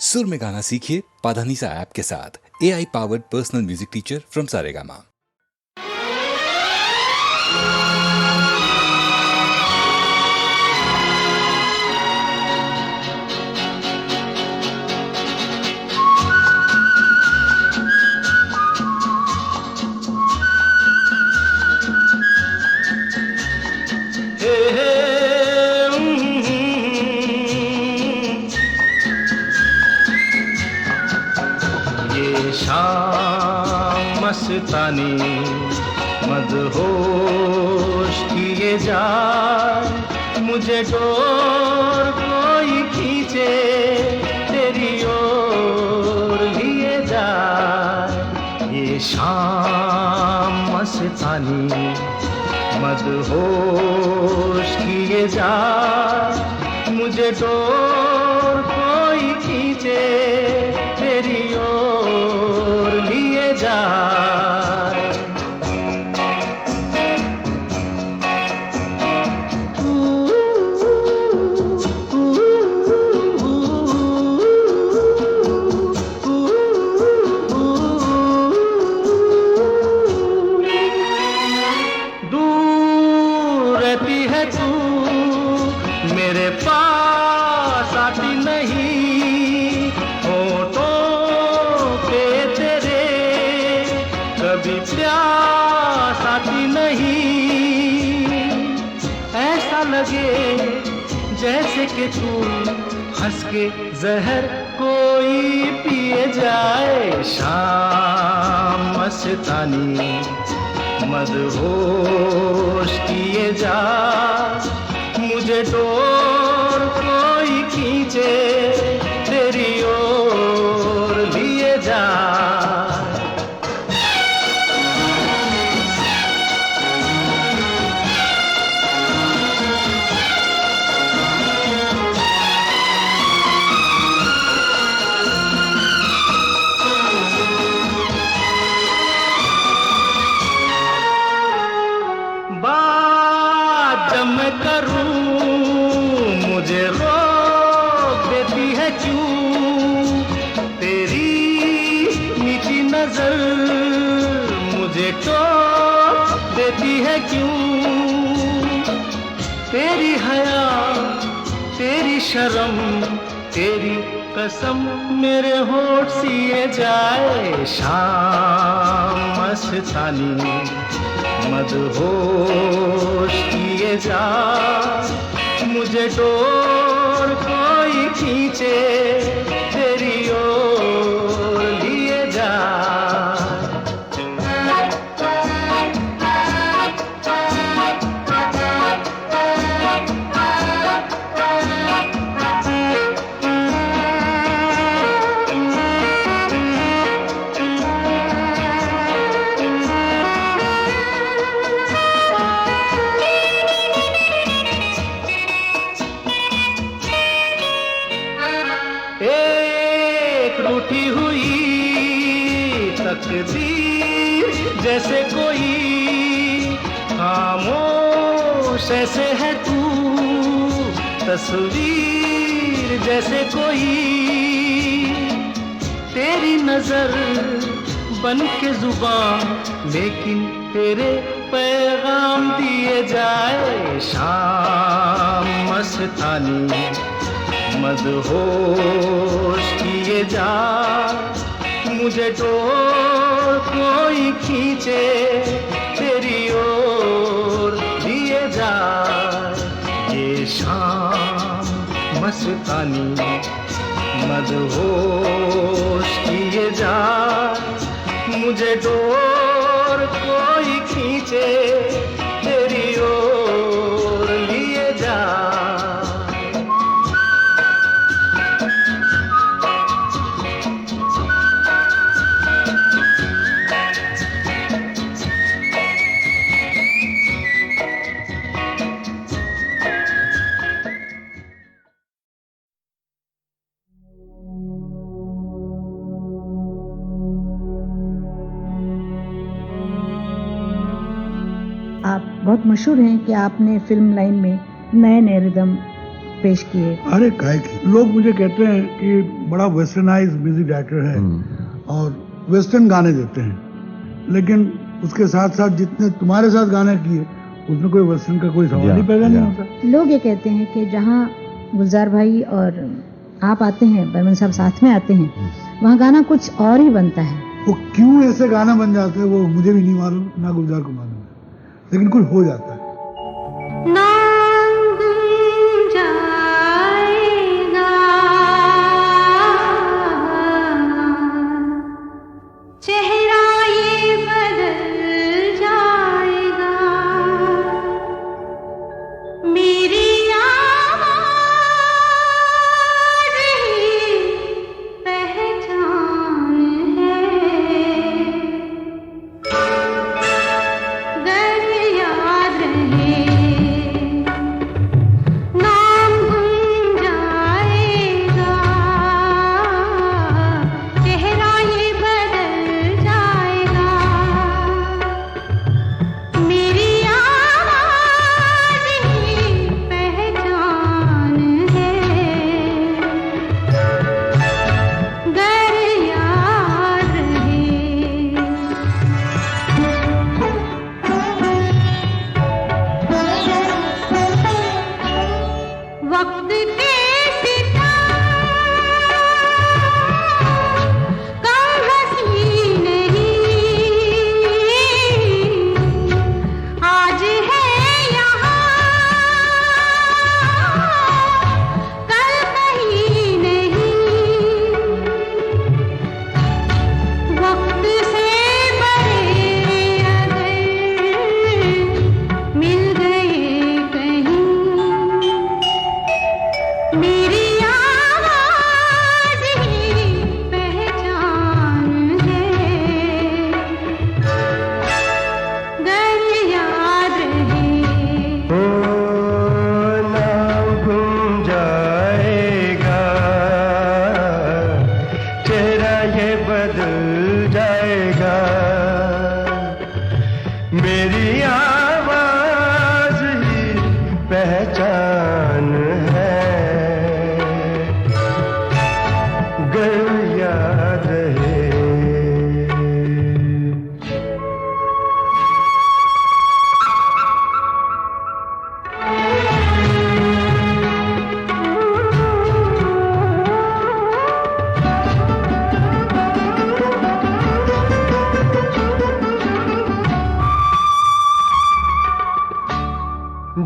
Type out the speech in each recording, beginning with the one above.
सुर में गाना सीखिए पाधानीसा ऐप के साथ। AI powered personal music teacher from Saregama. मस्तानी मदहोश किए जाए, मुझे डोर कोई खींचे तेरी ओर लिए जाए। ये शाम मस्तानी मदहोश किए जाए, मुझे डोर कोई खींचे तेरी ओर लिए जाए। जैसे कि तू हंस के जहर कोई पिए जाए। शाम मस्तानी मदहोश किए जा, मुझे डोर कोई खींचे तेरी ओर लिए जा। तेरी हया तेरी शर्म तेरी कसम मेरे होठ सिए जाए। शाम मस्तानी मदहोश किए जा, मुझे डोर कोई खींचे तेरी ओर लिए जा। जैसे कोई खामोश ऐसे है तू, तस्वीर जैसे कोई तेरी नजर बन के जुबान, लेकिन तेरे पैगाम दिए जाए। शाम मस्तानी मदहोश किए जा, मुझे डोर कोई खींचे तेरी ओर लिए जा। ये शाम मस्तानी मदहोश किए जा, मुझे डोर कोई खींचे तेरी ओर लिए जा। आप बहुत मशहूर हैं कि आपने फिल्म लाइन में नए नए रिदम पेश किए? अरे काहे की लोग मुझे कहते हैं कि बड़ा वेस्टर्नाइज म्यूजिक डायरेक्टर है और वेस्टर्न गाने देते हैं, लेकिन उसके साथ साथ जितने तुम्हारे साथ गाने किए उसमें कोई वेस्टर्न का कोई सवाल ही पैदा नहीं होता। लोग ये कहते हैं कि जहाँ गुलजार भाई और आप आते हैं, बर्मन साहब साथ में आते हैं, वहाँ गाना कुछ और ही बनता है। वो क्यों ऐसे गाना बन जाते हैं वो मुझे भी नहीं मालूम, ना गुलजार को मालूम है, लेकिन कुछ हो जाता है।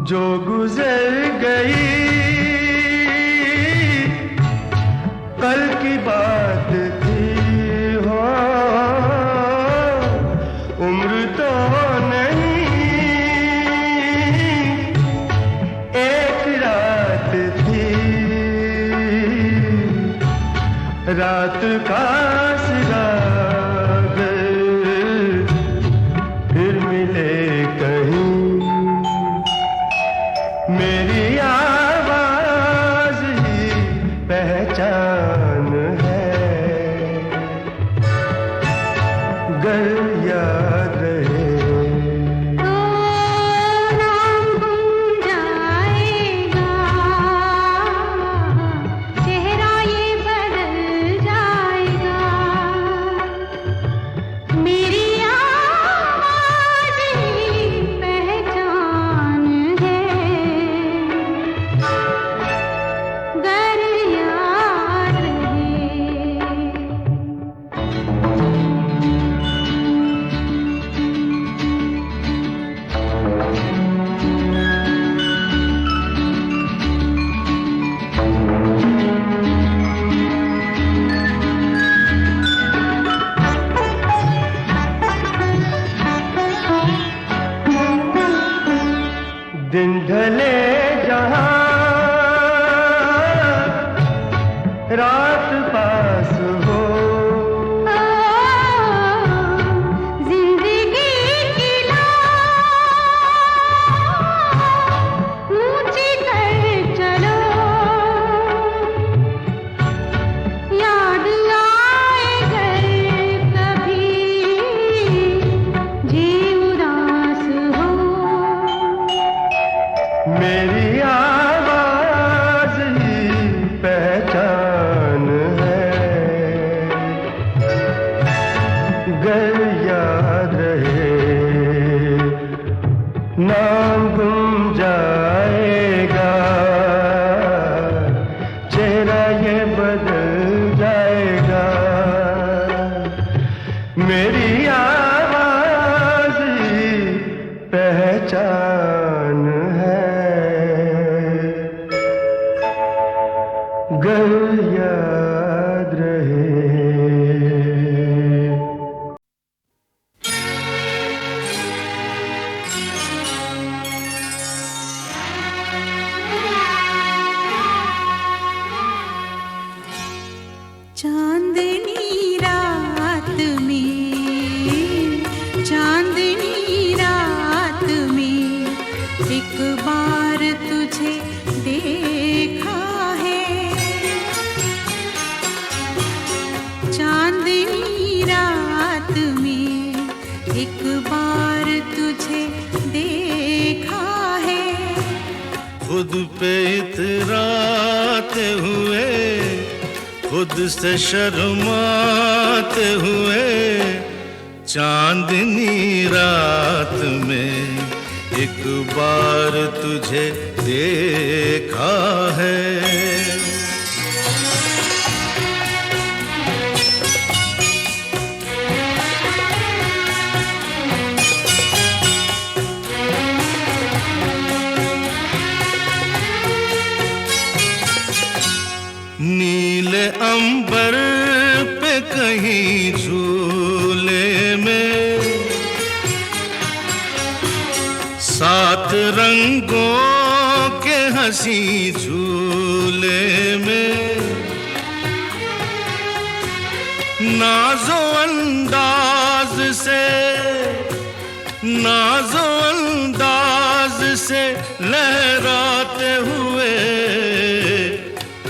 जो गुजर गई कल की बात थी हो, उम्र तो नहीं एक रात थी, रात का सिराग फिर मिले कहीं, मेरी आवाज ही पहचान है, गर याद रहे तो नाम गुम जाएगा, चेहरा ये बदल जाएगा, मेरी आवाज ही पहचान है, गर याद रहे। दिन ढले जहां रात पास हो, जिंदगी की लौ ऊंची कर चलो, याद आए घर कभी जी उदास हो, मेरी आवाज मेरी आवाज ही पहचान है, गर याद रहे। चांदनी रात में, चांदनी रात में एक बार तुझे देखा है। चांदनी रात में एक बार तुझे देखा है। खुद पे इतराते हुए, खुद से शर्माते हुए, चांदनी रात में एक बार तुझे देखा है। नीले अंबर पे कहीं झूले में, सात रंगों के हंसी झूले में, नाजो अंदाज से, नाजो अंदाज से लहराते हुए,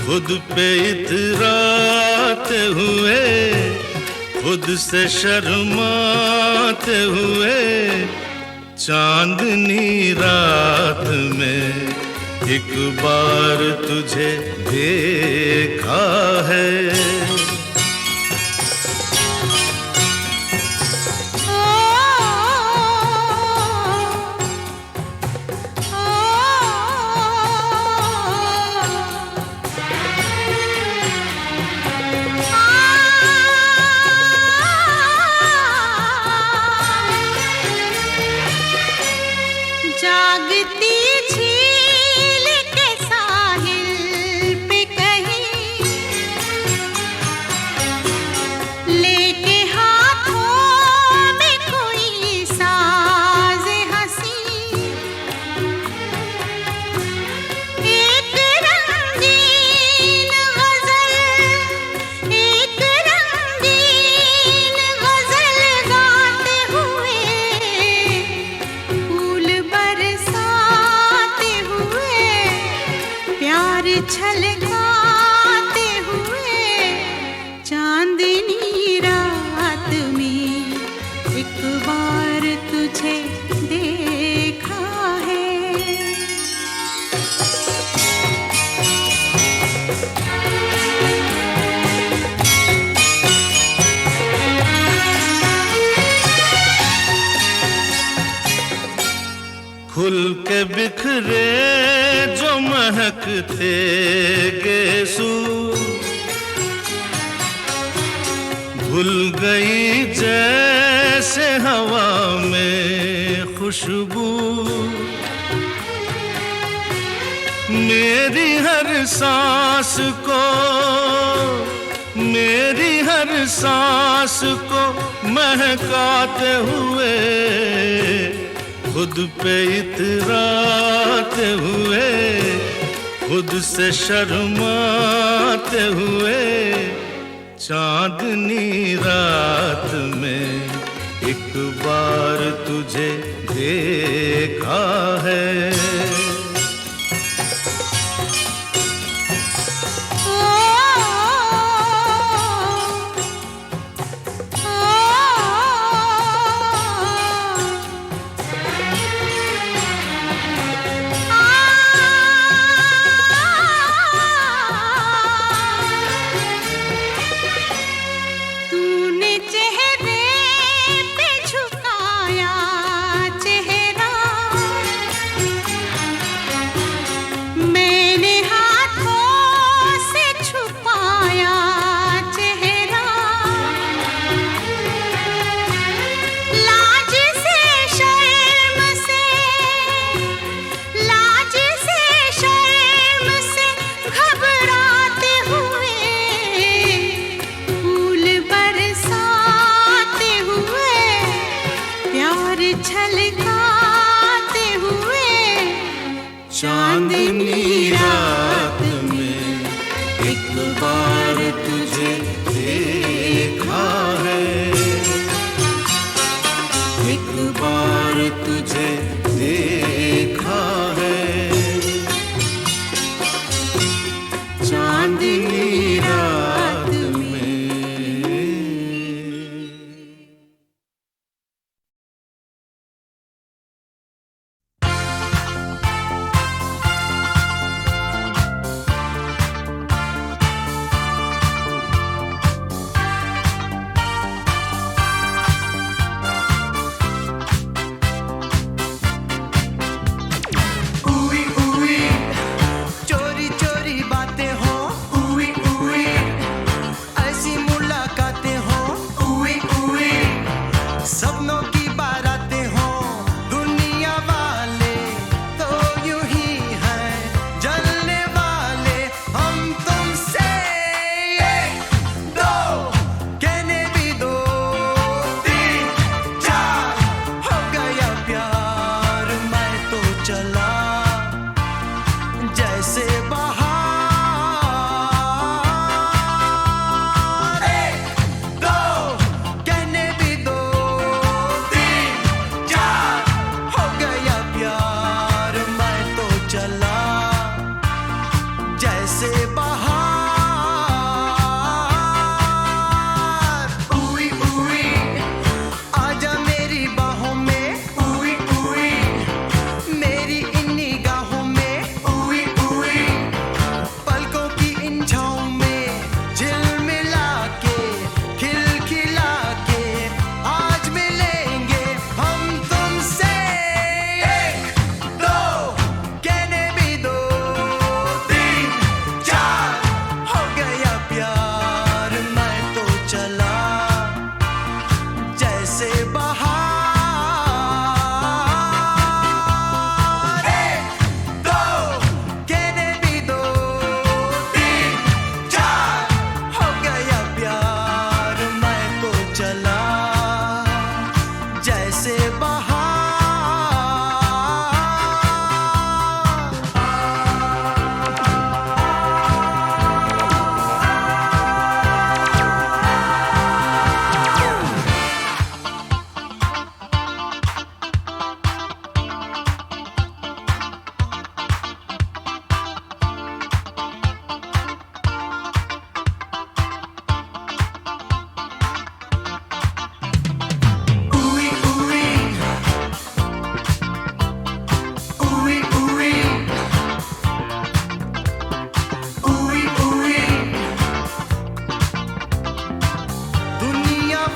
खुद पे इतराते हुए, खुद से शर्माते हुए, चांदनी रात में एक बार तुझे देखा है। जागती झील के साहिल पे कहीं, लेके हाथों में कोई साज हंसी, एक रंगीन गजल, एक रंगीन गजल गाते हुए, फूल बरसाते हुए, प्यार छलकाते हुए, चांदनी रात में एक बार तुझे देखा है। खुल के बिखरे जो महकते गेसू, भूल गई जैसे हवा में खुशबू, मेरी हर सांस को, मेरी हर सांस को महकाते हुए, खुद पे इतराते हुए, खुद से शर्माते हुए, चांदनी रात में एक बार तुझे देखा है। तूने चेहरे पे झुकाया चेहरा,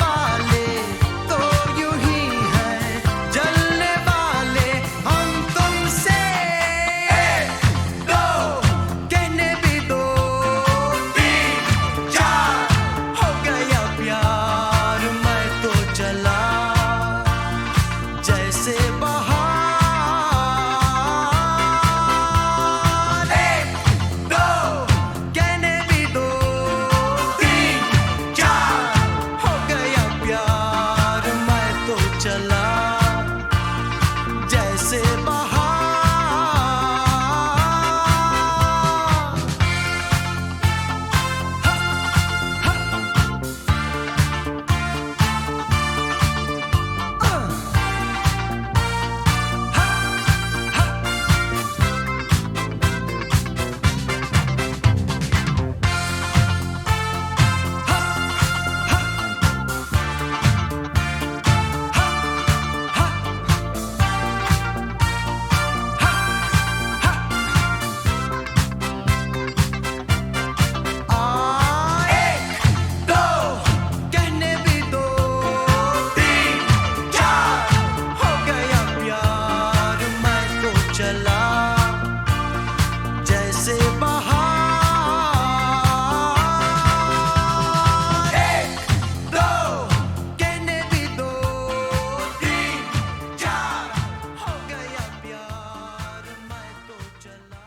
वाले तो यूं ही हैं जलने वाले हम तुमसे। एक दो कहने भी दो, तीन चार हो गया प्यार मैं तो चला जैसे बहार। एक दो कहने भी दो, तीन चार हो गया प्यार मैं तो चला जैसे बहार। एक दो कहने भी दो, तीन चार हो गया प्यार मैं तो चला जैसे बहार। एक दो कहने भी दो, तीन चार हो गया प्यार मैं तो चला।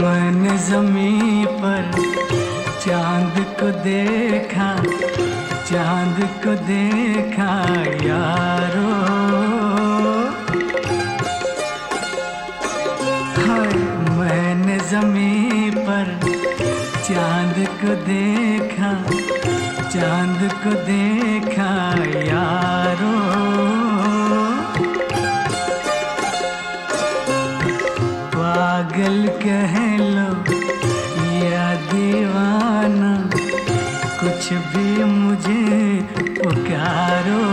मैंने ज़मीं पर चांद को देखा, चांद को देखा यारो। हाय मैंने ज़मीं पर चांद को देखा, चांद को देखा यारो। पागल कह लो या दीवाना, कुछ भी मुझे पुकारो।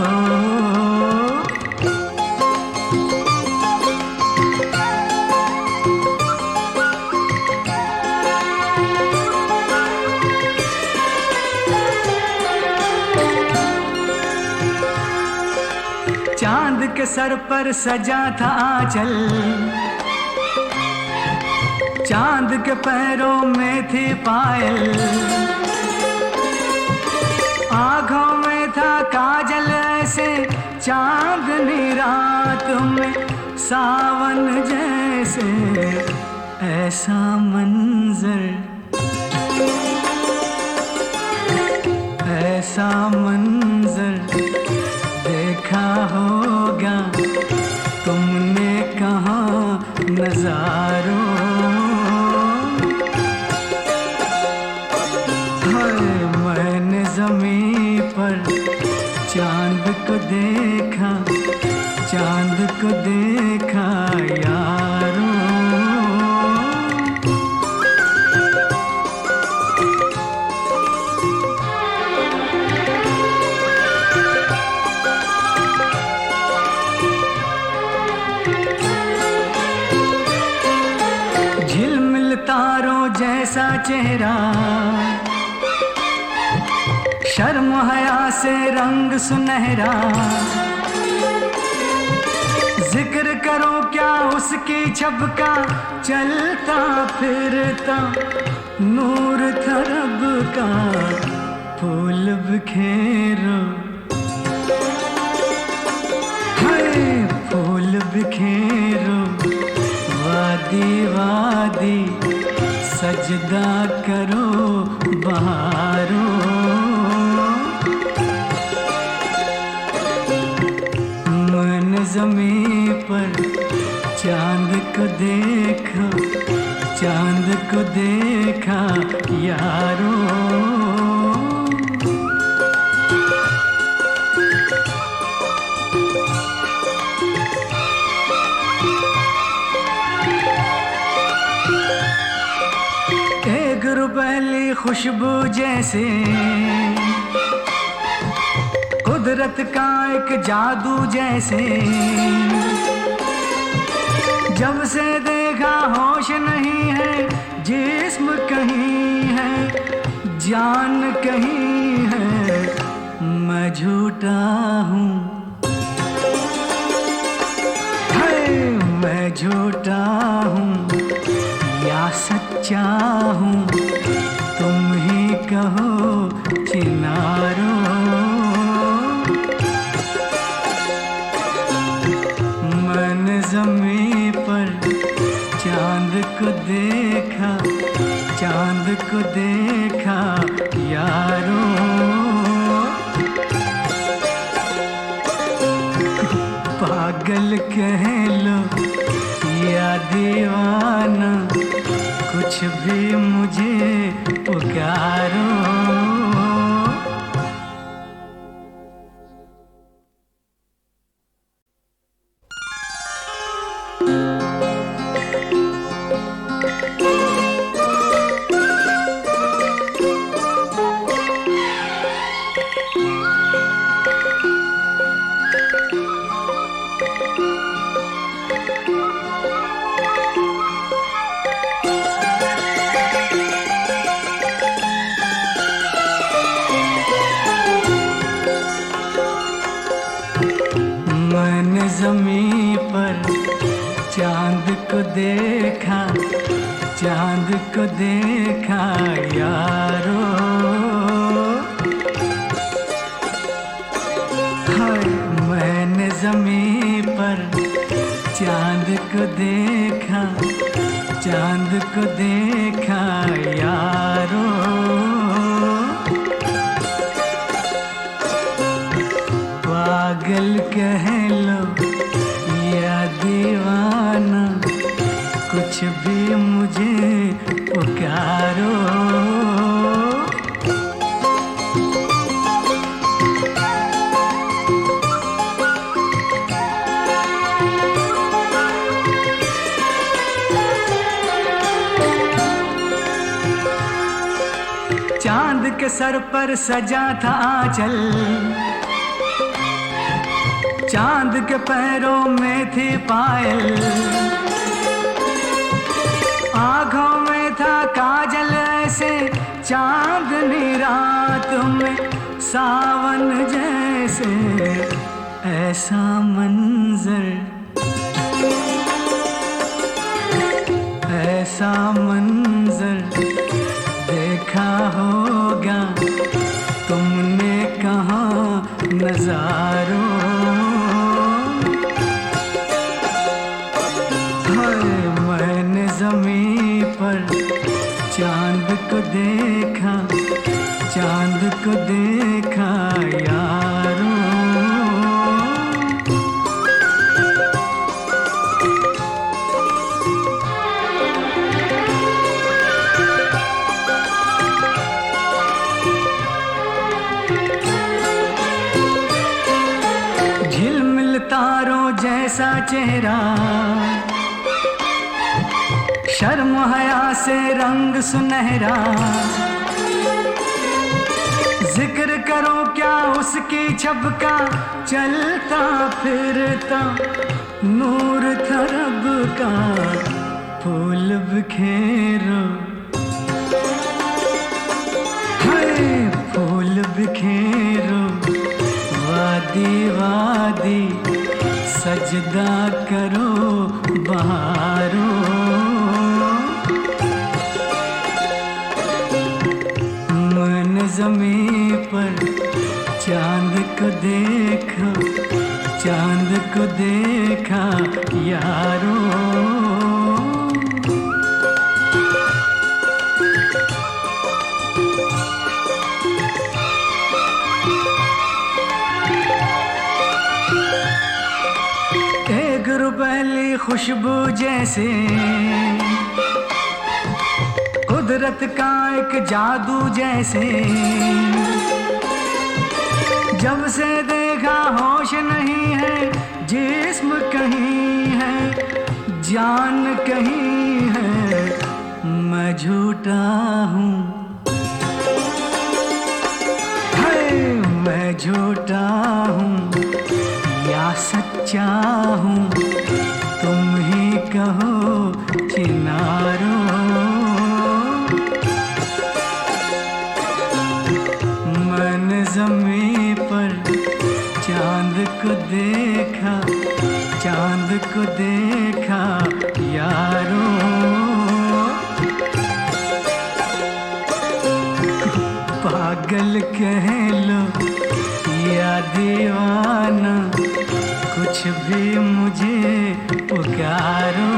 चांद के सर पर सजा था आंचल, चांद के पैरों में थी पायल, आँखों में था काजल ऐसे चांदनी रात में सावन जैसे ऐसा मंजर, ऐसा मंजर देखा होगा तुमने कहाँ नजारों। मैंने ज़मीं पर चांद को देखा, चांद को देखा यारो। झिलमिल तारों जैसा चेहरा, शर्म हया से रंग सुनहरा, जिक्र करो क्या उसकी छब का, चलता फिरता नूर था रब का, फूल बिखेरो हाय फूल बिखेरो, वादी वादी सजदा करो बहारों। ज़मीं पर चांद को देखा, चांद को देखा यारो। पहली खुशबू जैसे कुदरत का एक जादू जैसे, जब से देखा होश नहीं है, जिस्म कहीं है, जान कहीं है, मैं झूठा हूँ, मैं झूठा हूँ या सच्चा हूँ, तुम ही कहो चिनारो। मैंने ज़मीं पर चांद को देखा, चांद को देखा यारो। पागल कह लो या दीवाना, कुछ भी मुझे पुकारो। ज़मीं पर चांद को देखा, चांद को देखा यारो। हाय मैंने ज़मीं पर चांद को देखा, चांद को देखा यारो। पागल कह लो या दीवाना, कुछ भी मुझे पुकारो। चांद के सर पर सजा था आंचल, चांद के पैरों में थी पायल, आँखों में था काजल ऐसे चांदनी रात में सावन जैसे ऐसा मंजर, ऐसा मंजर देखा होगा तुमने कहाँ नज़ारों। मैंने ज़मीं पर चांद को देखा, चांद को देखा यारो। झिलमिल तारों जैसा चेहरा, शर्म हया से रंग सुनहरा, जिक्र करो क्या उसकी छबका, चलता फिरता नूर था रब का, फूल बिखेरो, हाय फूल बिखेरो, वादी वादी सजदा करो बहारों। ज़मीं पर चांद को देखा, चांद को देखा यारो। एक रुपहली खुशबू जैसे कुदरत का एक जादू जैसे, जब से देखा होश नहीं है, जिस्म कहीं है, जान कहीं है, मैं झूठा हूँ, मैं झूठा हूँ या सच्चा हूँ, तुम ही कहो चिनारो। मैंने ज़मीं पर चांद को देखा, चांद को देखा यारो। पागल कह लो या दीवाना, कुछ भी मुझे पुकारो।